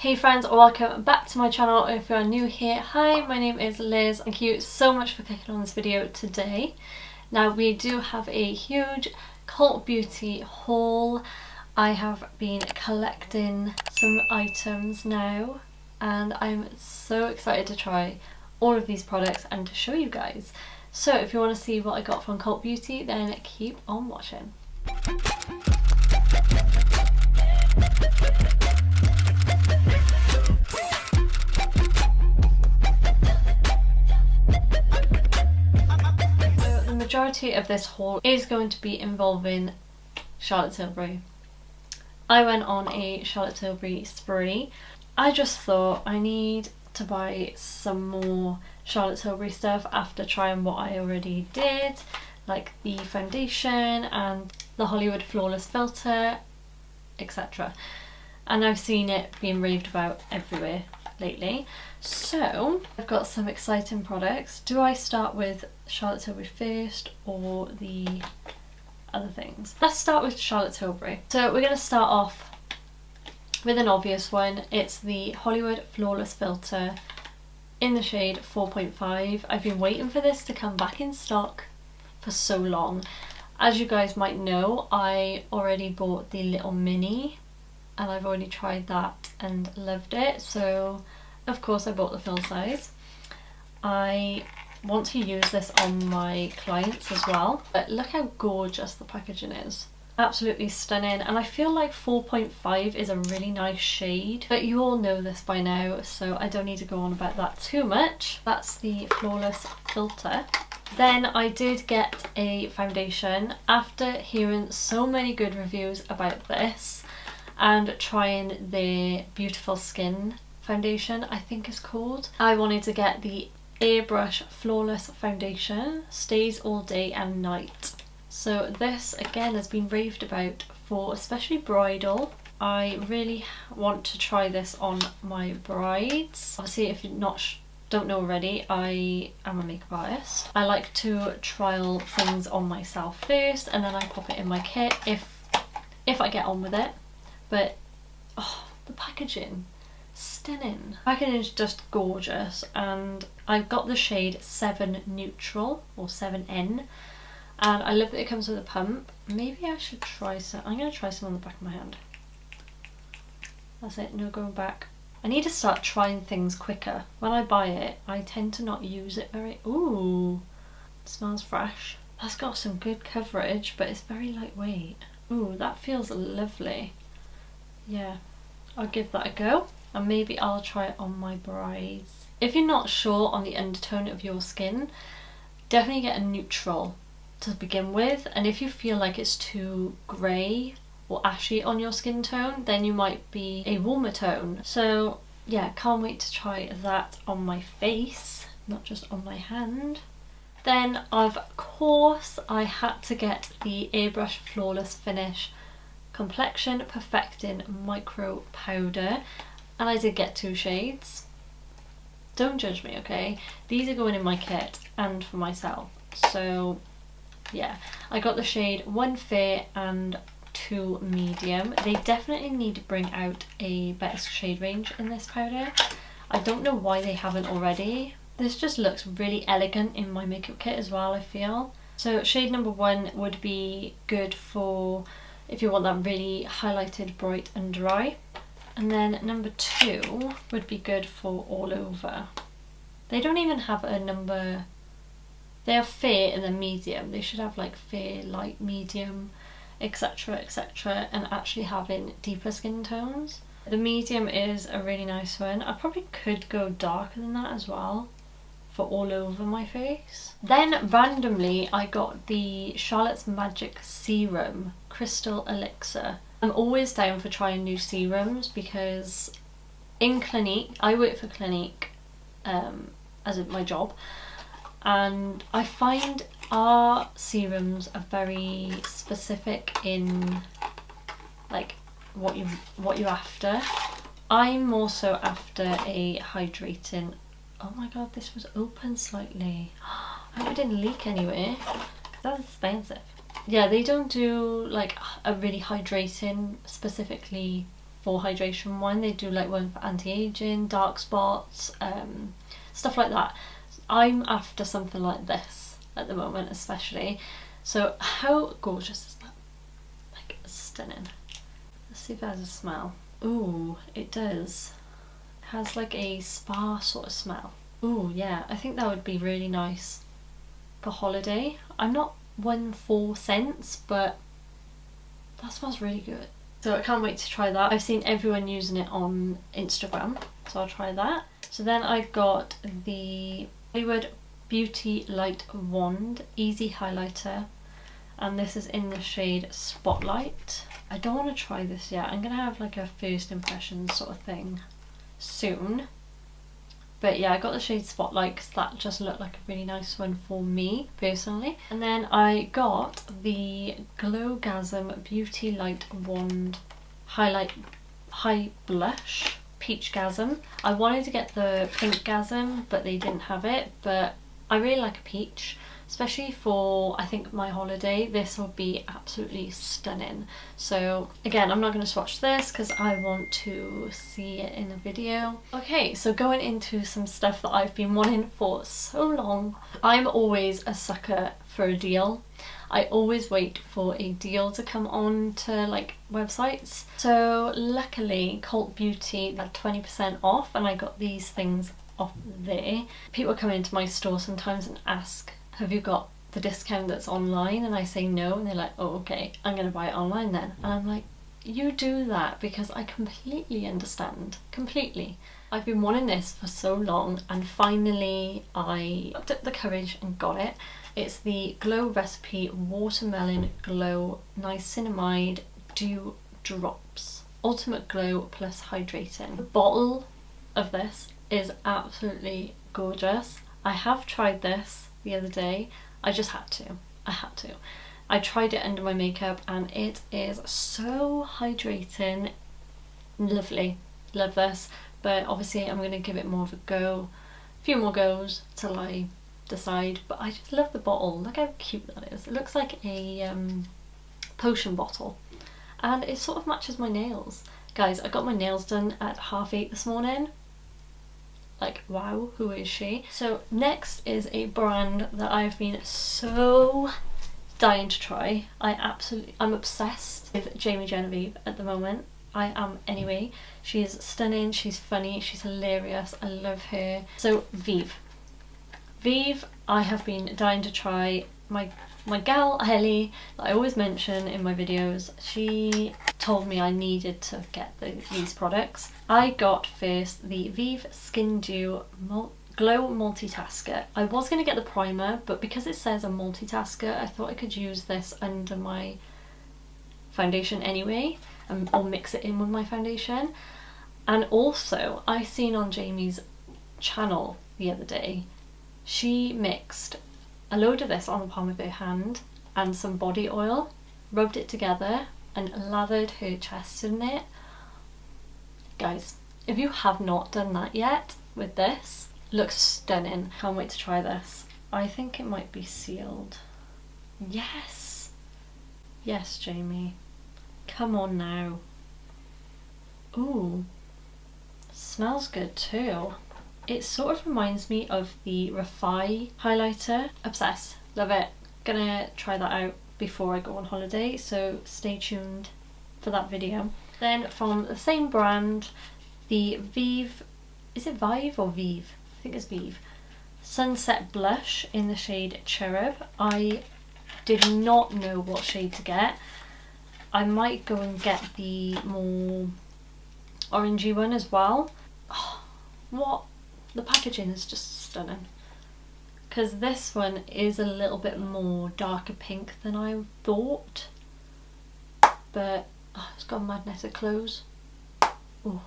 Hey friends, welcome back to my channel. If you are new here, hi, my name is Liz. Thank you so much for clicking on this video today. Now we do have a huge cult beauty haul. I have been collecting some items now and I'm so excited to try all of these products and to show you guys. So if you want to see what I got from Cult Beauty, then keep on watching. The majority of this haul is going to be involving Charlotte Tilbury. I went on a Charlotte Tilbury spree. I just thought I need to buy some more Charlotte Tilbury stuff after trying what I already did, like the foundation and the Hollywood Flawless Filter, etc. And I've seen it being raved about everywhere lately. So I've got some exciting products. Do I start with Charlotte Tilbury first or the other things? Let's start with Charlotte Tilbury. So we're going to start off with an obvious one. It's the Hollywood Flawless Filter in the shade 4.5. I've been waiting for this to come back in stock for so long. As you guys might know, I already bought the little mini and I've already tried that and loved it, so of course I bought the full size. I want to use this on my clients as well, but look how gorgeous the packaging is. Absolutely stunning, and I feel like 4.5 is a really nice shade, but you all know this by now, so I don't need to go on about that too much. That's the Flawless Filter. Then I did get a foundation after hearing so many good reviews about this and trying the Beautiful Skin foundation, I think it's called. I wanted to get the Airbrush Flawless Foundation, stays all day and night. So this again has been raved about for especially bridal. I really want to try this on my brides. Obviously, if you're don't know already, I am a makeup artist. I like to trial things on myself first and then I pop it in my kit if I get on with it. But oh, the packaging, stunning. The packaging is just gorgeous, and I've got the shade 7 Neutral or 7N, and I love that it comes with a pump. Maybe I should try some. I'm going to try some on the back of my hand. That's it, no going back. I need to start trying things quicker. When I buy it, I tend to not use it very... Ooh, it smells fresh. That's got some good coverage, but it's very lightweight. Ooh, that feels lovely. Yeah, I'll give that a go, and maybe I'll try it on my brides. If you're not sure on the undertone of your skin, definitely get a neutral to begin with, and if you feel like it's too grey or ashy on your skin tone, then you might be a warmer tone. So yeah, can't wait to try that on my face, not just on my hand. Then of course I had to get the Airbrush Flawless Finish Complexion Perfecting Micro Powder, and I did get 2 shades. Don't judge me, okay? These are going in my kit and for myself. So yeah, I got the shade 1 Fair and 2 Medium. They definitely need to bring out a better shade range in this powder. I don't know why they haven't already. This just looks really elegant in my makeup kit as well, I feel. So shade number 1 would be good for if you want that really highlighted, bright and dry. And then number 2 would be good for all over. They don't even have a number. They have fair and then medium. They should have like fair, light, medium, etc, etc, and actually having deeper skin tones. The medium is a really nice one. I probably could go darker than that as well for all over my face. Then randomly I got the Charlotte's Magic Serum Crystal Elixir. I'm always down for trying new serums because in Clinique, I work for Clinique as my job, and I find our serums are very specific in like what you're after. I'm more so after a hydrating. Oh my god, this was open slightly. I hope it didn't leak anyway. That's expensive. Yeah, they don't do like a really hydrating specifically for hydration one. They do like one for anti-aging, dark spots, stuff like that. I'm after something like this at the moment especially. So how gorgeous is that? Like, stunning. Let's see if it has a smell. Ooh, it does. It has like a spa sort of smell. Ooh, yeah, I think that would be really nice for holiday. I'm not one for scents, but that smells really good. So I can't wait to try that. I've seen everyone using it on Instagram, so I'll try that. So then I've got the Hollywood Beauty Light Wand Easy Highlighter, and this is in the shade Spotlight. I don't want to try this yet. I'm gonna have like a first impression sort of thing soon. But yeah, I got the shade Spotlight because that just looked like a really nice one for me personally. And then I got the Glowgasm Beauty Light Wand High Blush Peachgasm. I wanted to get the Pinkgasm, but they didn't have it. But I really like a peach, especially for, I think, my holiday. This will be absolutely stunning. So again, I'm not going to swatch this because I want to see it in a video. Okay, so going into some stuff that I've been wanting for so long. I'm always a sucker for a deal. I always wait for a deal to come on to like websites. So luckily Cult Beauty had 20% off and I got these things off there. People come into my store sometimes and ask, have you got the discount that's online? And I say no, and they're like, oh okay, I'm gonna buy it online then. And I'm like, you do that because I completely understand, completely. I've been wanting this for so long and finally I upped up the courage and got it. It's the Glow Recipe Watermelon Glow Niacinamide Dew Drops. Ultimate Glow plus Hydrating. The bottle of this is absolutely gorgeous. I have tried this the other day. I just had to. I tried it under my makeup and it is so hydrating. Lovely. Love this. But obviously I'm going to give it more of a go. A few more goes till I decide. But I just love the bottle. Look how cute that is. It looks like a potion bottle. And it sort of matches my nails. Guys, I got my nails done at 8:30 this morning. Like, wow, who is she? So next is a brand that I've been so dying to try. I'm obsessed with Jamie Genevieve at the moment. I am anyway. She's stunning, she's funny, she's hilarious. I love her. So Vive. Vive, I have been dying to try. My gal Ellie, that I always mention in my videos, she told me I needed to get these products. I got first the Vive Skin Dew Glow Multitasker. I was going to get the primer, but because it says a multitasker, I thought I could use this under my foundation anyway, or mix it in with my foundation. And also, I seen on Jamie's channel the other day, she mixed a load of this on the palm of her hand and some body oil, rubbed it together and lathered her chest in it. Guys, if you have not done that yet with this, looks stunning. Can't wait to try this. I think it might be sealed. Yes! Yes, Jamie. Come on now. Ooh. Smells good too. It sort of reminds me of the Refi highlighter. Obsessed. Love it. Gonna try that out before I go on holiday, so stay tuned for that video. Then from the same brand, the Vive, is it Vive or Vive? I think it's Vive. Sunset Blush in the shade Cherub. I did not know what shade to get. I might go and get the more orangey one as well. Oh, what? The packaging is just stunning. Because this one is a little bit more darker pink than I thought. But oh, it's got magnetic close. Ooh,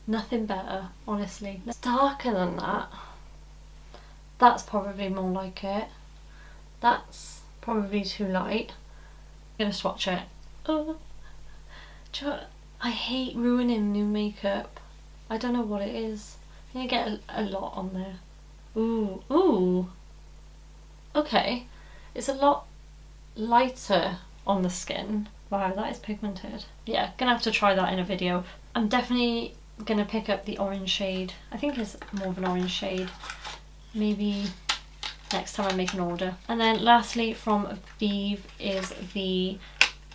nothing better, honestly. It's darker than that. That's probably more like it. That's probably too light. I'm gonna swatch it. Oh. I hate ruining new makeup. I don't know what it is. You get a lot on there. Ooh, ooh. Okay, it's a lot lighter on the skin, Wow, that is pigmented. Yeah, gonna have to try that in a video. I'm definitely gonna pick up the orange shade. I think it's more of an orange shade. Maybe next time I make an order. And then lastly from Vive is the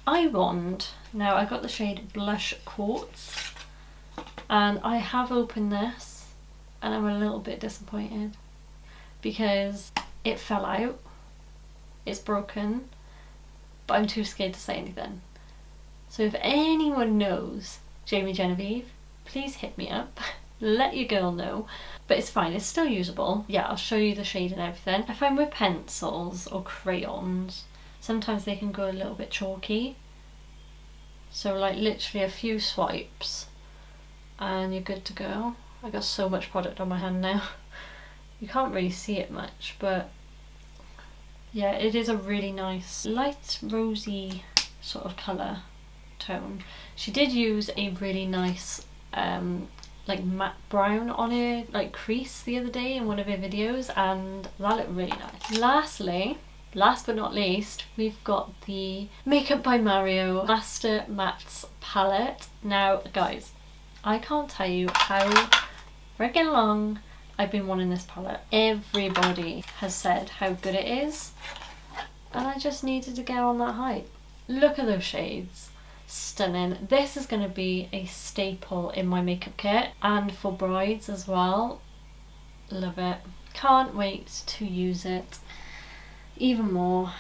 eye wand. Now I got the shade Blush Quartz, and I have opened this and I'm a little bit disappointed because it fell out. It's broken, but I'm too scared to say anything. So if anyone knows Jamie Genevieve, please hit me up. Let your girl know. But it's fine, it's still usable. Yeah, I'll show you the shade and everything. I find with pencils or crayons, sometimes they can go a little bit chalky. So like literally a few swipes and you're good to go. I got so much product on my hand now. You can't really see it much, but yeah, it is a really nice light rosy sort of colour tone. She did use a really nice like matte brown on her like crease the other day in one of her videos, and that looked really nice. Lastly, last but not least, we've got the Makeup by Mario Master Mattes palette. Now guys, I can't tell you how freaking long I've been wanting this palette. Everybody has said how good it is, and I just needed to get on that hype. Look at those shades. Stunning. This is going to be a staple in my makeup kit and for brides as well. Love it. Can't wait to use it even more.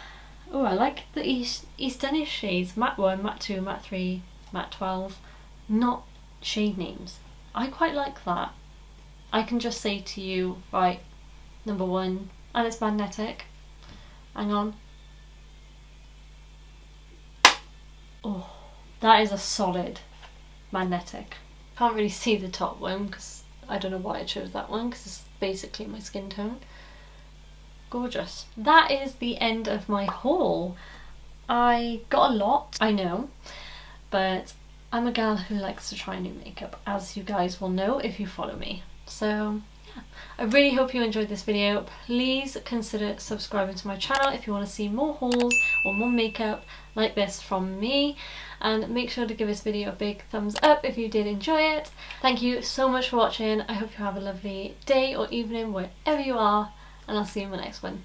Oh, I like the Easternish shades. Matte 1, Matte 2, Matte 3, Matte 12. Not shade names. I quite like that. I can just say to you, right, number 1, and it's magnetic. Hang on. Oh. That is a solid magnetic. Can't really see the top one because I don't know why I chose that one because it's basically my skin tone. Gorgeous. That is the end of my haul. I got a lot, I know, but I'm a girl who likes to try new makeup, as you guys will know if you follow me. So yeah, I really hope you enjoyed this video. Please consider subscribing to my channel if you want to see more hauls or more makeup like this from me, and make sure to give this video a big thumbs up if you did enjoy it. Thank you so much for watching. I hope you have a lovely day or evening wherever you are, and I'll see you in my next one.